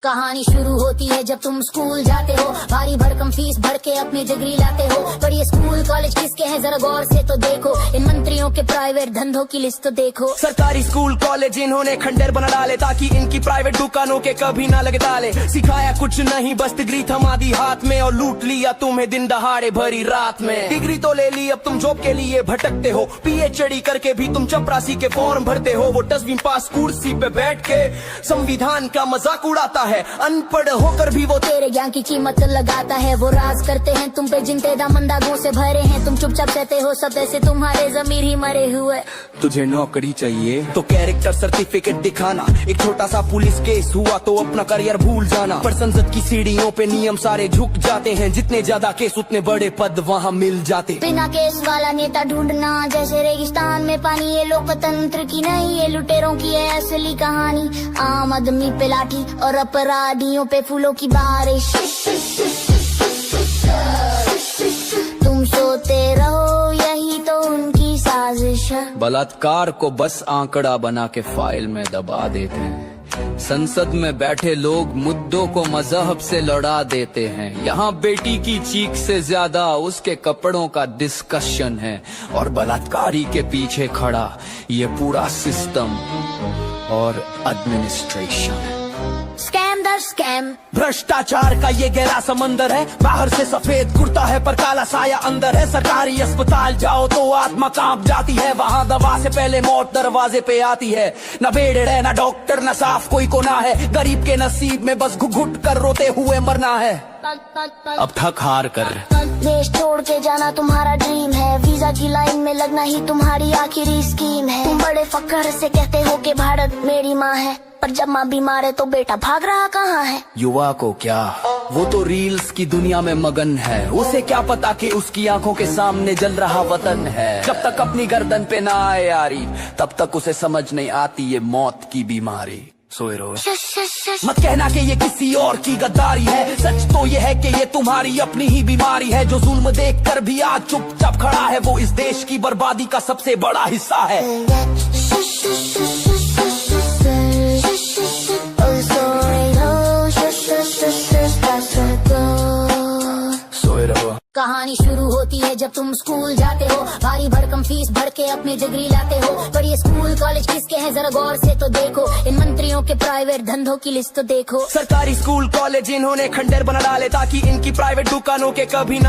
कहानी शुरू होती है जब तुम स्कूल जाते हो, भारी भरकम फीस भर के अपनी डिग्री लाते हो। पर ये स्कूल कॉलेज किसके हैं जरा गौर से तो देखो, इन मंत्रियों के प्राइवेट धंधों की लिस्ट तो देखो। सरकारी स्कूल कॉलेज इन्होंने खंडर बना डाले ताकि इनकी प्राइवेट दुकानों के कभी ना लगे ताले। सिखाया कुछ नहीं बस डिग्री थमा दी हाथ में और लूट लिया तुम्हें दिन दहाड़े भरी रात में। डिग्री तो ले ली अब तुम जॉब के लिए भटकते हो, PhD करके भी तुम चपरासी के फॉर्म भरते हो। वो 10वीं पास कुर्सी पे बैठ के संविधान का मजाक उड़ाता है, अनपढ़ होकर भी वो तेरे ज्ञान की कीमत लगाता है। वो राज करते हैं तुम पे जिन दामन दागों से भरे हैं, तुम चुपचाप सहते हो सब ऐसे तुम्हारे जमीर ही मरे हुए। तुझे नौकरी चाहिए तो कैरेक्टर सर्टिफिकेट दिखाना, एक छोटा सा पुलिस केस हुआ तो अपना करियर भूल जाना। पर संसद की सीढ़ियों पे नियम सारे झुक जाते हैं, जितने ज्यादा केस उतने बड़े पद वहाँ मिल जाते। बिना केस वाला नेता ढूंढना जैसे रेगिस्तान में पानी, ये लोकतंत्र की नहीं ये लुटेरों की है असली कहानी। आम आदमी पे लाठी और अपराधियों पे फूलों की बारिश। तुम सोते रहो यही तो उनकी साजिश है। बलात्कार को बस आंकड़ा बना के फाइल में दबा देते हैं। संसद में बैठे लोग मुद्दों को मजहब से लड़ा देते हैं। यहाँ बेटी की चीख से ज्यादा उसके कपड़ों का डिस्कशन है, और बलात्कारी के पीछे खड़ा ये पूरा सिस्टम और एडमिनिस्ट्रेशन है। स्कैम दर स्कैम, भ्रष्टाचार का ये गहरा समंदर है। बाहर से सफेद कुर्ता है पर काला साया अंदर है। सरकारी अस्पताल जाओ तो आत्मा कांप जाती है, वहाँ दवा से पहले मौत दरवाजे पे आती है। न बेड है न डॉक्टर न साफ कोई कोना है, गरीब के नसीब में बस घुट कर रोते हुए मरना है। अब थक हार कर देश छोड़ के जाना तुम्हारा ड्रीम है, वीजा की लाइन में लगना ही तुम्हारी आखिरी स्कीम है। तुम बड़े फक्र से कहते हो कि भारत मेरी माँ है, पर जब माँ बीमार है तो बेटा भाग रहा कहाँ है। युवा को क्या, वो तो रील्स की दुनिया में मगन है। उसे क्या पता कि उसकी आंखों के सामने जल रहा वतन है। जब तक अपनी गर्दन पे ना आए यारी, तब तक उसे समझ नहीं आती ये मौत की बीमारी। सोए रहो, मत कहना कि ये किसी और की गद्दारी है, सच तो ये है कि ये तुम्हारी अपनी ही बीमारी है। जो जुल्म देख कर भी आज चुपचाप खड़ा है, वो इस देश की बर्बादी का सबसे बड़ा हिस्सा है। सोए रहो। कहानी शुरू होती है जब तुम स्कूल जाते हो, भारी भरकम फीस भर के अपनी डिग्री लाते हो। पर ये स्कूल कॉलेज किसके हैं जरा गौर से तो देखो, इन मंत्रियों के प्राइवेट धंधों की लिस्ट तो देखो। सरकारी स्कूल कॉलेज इन्होंने खंडर बना डाले ताकि इनकी प्राइवेट दुकानों के कभी ना